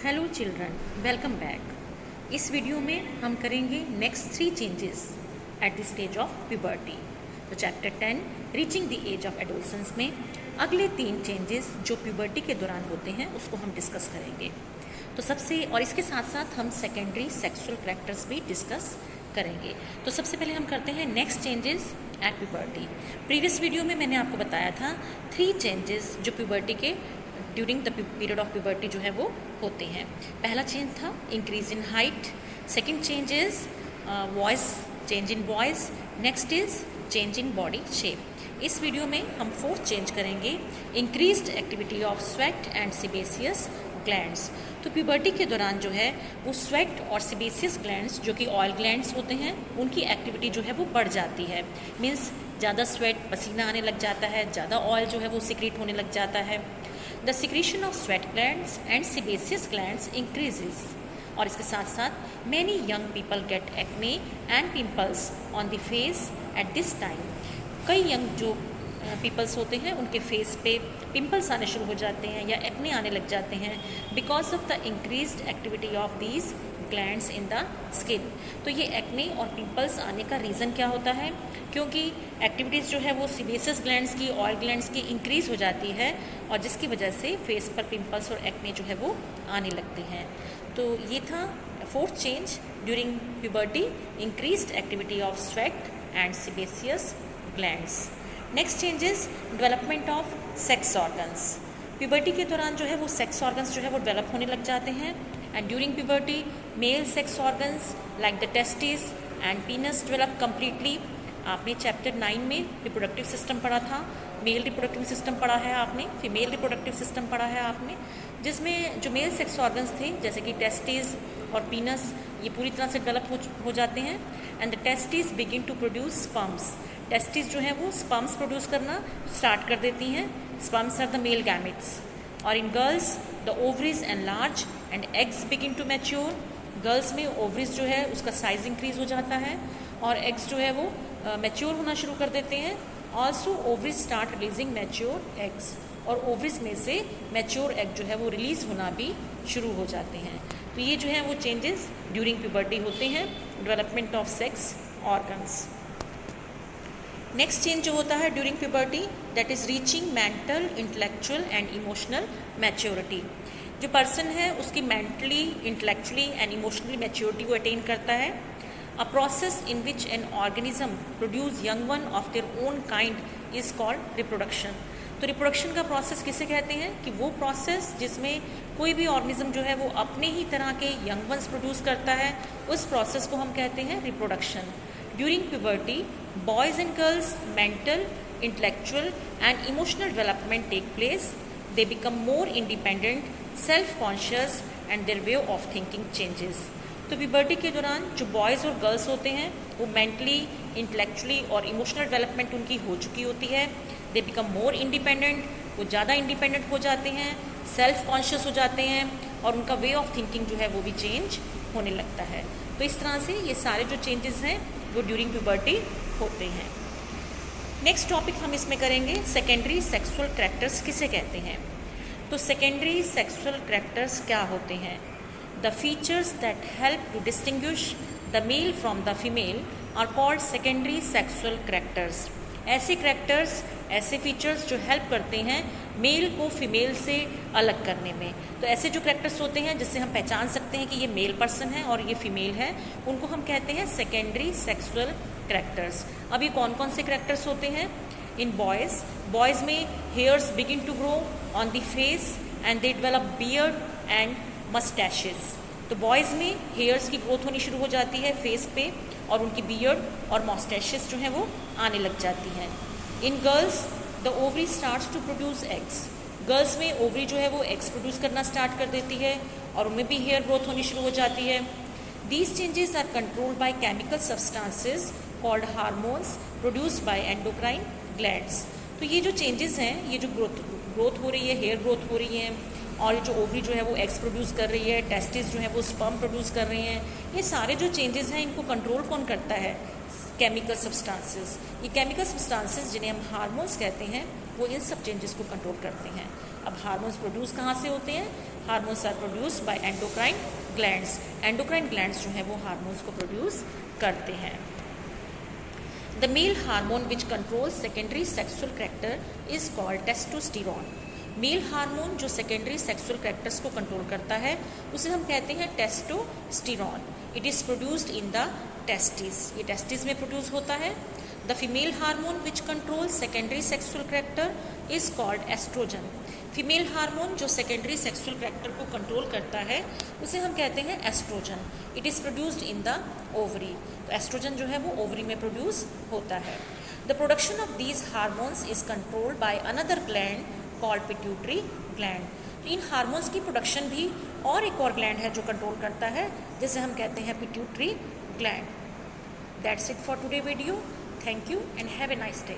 Hello children, welcome back. इस video में हम करेंगे next 3 changes at the stage of puberty. तो chapter 10 reaching the age of adolescence में अगले 3 चेंजेस जो प्यूबर्टी के दौरान होते हैं उसको हम डिस्कस करेंगे। तो इसके साथ साथ हम सेकेंडरी सेक्सुअल करैक्टर्स भी डिस्कस करेंगे। तो सबसे पहले हम करते हैं next changes at puberty. Previous video में मैंने आपको बताया था 3 चेंजेस जो प्यूबर्टी के during the period of puberty जो है वो होते हैं। पहला चेंज था increase in height, second change is voice change in voice, next is change in body shape. इस वीडियो में हम 4th चेंज करेंगे increased activity of sweat and sebaceous glands. तो प्यूबर्टी के दौरान जो है वो स्वेट और सीबेसियस ग्लैंड्स जो कि ऑयल ग्लैंड्स होते हैं उनकी एक्टिविटी जो है वो बढ़ जाती है। मीन्स ज़्यादा स्वेट, पसीना आने लग जाता है, ज़्यादा ऑयल जो है वो सिक्रीट होने लग जाता है। The secretion of sweat glands and sebaceous glands increases। और इसके साथ साथ many young people get acne and pimples on the face at this time। कई यंग जो पीपल्स होते हैं उनके फेस पे पिंपल्स आने शुरू हो जाते हैं या एक्ने आने लग जाते हैं because of the increased activity of these glands in the skin. तो ये एक्ने और पिंपल्स आने का रीज़न क्या होता है? क्योंकि एक्टिविटीज़ जो है वो सीबेसियस ग्लैंड्स की, ऑयल ग्लैंड्स की इंक्रीज़ हो जाती है और जिसकी वजह से फेस पर पिंपल्स और एक्ने जो है वो आने लगते हैं। तो ये था 4th change during puberty, increased activity of sweat and sebaceous glands. Next changes development of sex organs. Puberty के दौरान जो है वो सेक्स ऑर्गन्स जो है वो डेवलप होने लग जाते हैं and during puberty male sex organs like the testis and पीनस develop completely. आपने चैप्टर 9 में रिप्रोडक्टिव सिस्टम पढ़ा था, मेल रिप्रोडक्टिव सिस्टम पढ़ा है आपने, फीमेल रिप्रोडक्टिव सिस्टम पढ़ा है आपने, जिसमें जो मेल सेक्स ऑर्गन्स थे जैसे कि टेस्टिस और पीनस ये पूरी तरह से डेवलप हो जाते हैं and the testis begin to produce sperms. Testis जो है वो स्पर्म्स प्रोड्यूस करना स्टार्ट कर देती हैं। Sperms are the male gametes. और in girls the ovaries enlarge and eggs begin to mature. Girls में ओवरीज जो है उसका साइज इंक्रीज हो जाता है और एग्स जो है वो मैच्योर होना शुरू कर देते हैं। Also ovaries start releasing mature eggs और ओवरीज में से मैच्योर एग जो है वो रिलीज होना भी शुरू हो जाते हैं। तो ये जो है वो चेंजेस ड्यूरिंग प्यूबर्टी होते हैं, development of sex organs. Next change जो होता है during puberty that is reaching mental, intellectual and emotional maturity. जो पर्सन है उसकी mentally, intellectually and emotionally maturity को अटेन करता है। A process in which an organism produce young one of their own kind is called reproduction। तो reproduction का process किसे कहते हैं कि वो प्रोसेस जिसमें कोई भी ऑर्गेनिज्म जो है वो अपने ही तरह के यंग वंस प्रोड्यूस करता है, उस प्रोसेस को हम कहते हैं reproduction. During puberty boys and girls mental, intellectual and emotional development take place. They become more independent, self conscious and their way of thinking changes. तो प्यूबर्टी के दौरान जो बॉयज़ और गर्ल्स होते हैं वो मेंटली, इंटेलेक्चुअली और इमोशनल डेवलपमेंट उनकी हो चुकी होती है। दे बिकम मोर इंडिपेंडेंट, वो ज़्यादा इंडिपेंडेंट हो जाते हैं, सेल्फ कॉन्शियस हो जाते हैं और उनका वे ऑफ थिंकिंग जो है वो भी चेंज होने लगता है। तो इस तरह से ये सारे जो चेंजेस हैं वो ड्यूरिंग प्यूबर्टी होते हैं। नेक्स्ट टॉपिक हम इसमें करेंगे सेकेंडरी सेक्सुअल करैक्टर्स किसे कहते हैं। तो सेकेंडरी सेक्सुअल करैक्टर्स क्या होते हैं? The features that help to distinguish the male from the female are called secondary sexual characters। ऐसे करैक्टर्स, ऐसे फीचर्स जो हेल्प करते हैं मेल को फीमेल से अलग करने में। तो ऐसे जो करैक्टर्स होते हैं जिससे हम पहचान सकते हैं कि ये मेल पर्सन है और ये फीमेल है, उनको हम कहते हैं सेकेंडरी सेक्सुअल करैक्टर्स। अब ये कौन कौन से करैक्टर्स होते हैं? इन बॉयज़ में hairs begin to grow on the face and they develop beard and moustaches. तो बॉयज़ में हेयर्स की ग्रोथ होनी शुरू हो जाती है फेस पे और उनकी बियर्ड और मस्टैशेस जो हैं वो आने लग जाती हैं। In girls the ovary starts to produce eggs. Girls में ओवरी जो है वो एग्स प्रोड्यूस करना स्टार्ट कर देती है और उनमें भी हेयर ग्रोथ होनी शुरू हो जाती है। These changes are controlled by chemical substances called hormones produced by endocrine glands. तो ये जो चेंजेस हैं, ये जो ग्रोथ हो रही है, हेयर ग्रोथ हो रही है और जो ओवरी जो है वो एग्स प्रोड्यूस कर रही है, टेस्टिस जो है वो स्पर्म प्रोड्यूस कर रही हैं, ये सारे जो चेंजेस हैं इनको कंट्रोल कौन करता है? Chemical substances. ये केमिकल सब्सटेंसेस जिन्हें हम हार्मोन्स कहते हैं वो इन सब चेंजेस को कंट्रोल करते हैं। अब हार्मोन्स प्रोड्यूस कहाँ से होते हैं? Hormones are produced by endocrine glands. Endocrine glands जो हैं वो हार्मोन्स को प्रोड्यूस करते हैं। The male hormone which controls secondary sexual character is called testosterone. Male hormone जो सेकेंडरी सेक्सुअल कैरेक्टर्स को कंट्रोल करता है उसे हम कहते हैं testosterone. It is produced in the testis, ये टेस्टिस में प्रोड्यूस होता है। The female hormone which control secondary sexual character is called oestrogen. Female hormone जो सेकेंडरी सेक्सुअल कैरेक्टर को कंट्रोल करता है उसे हम कहते हैं oestrogen. It is produced in the ovary. तो एस्ट्रोजन जो है वो ओवरी में प्रोड्यूस होता है। The production of these hormones is controlled by another gland called pituitary gland. तो इन हार्मोन्स की प्रोडक्शन भी और एक और ग्लैंड है जो कंट्रोल करता है, जिसे हम कहते हैं pituitary gland. That's it for today video. Thank you and have a nice day.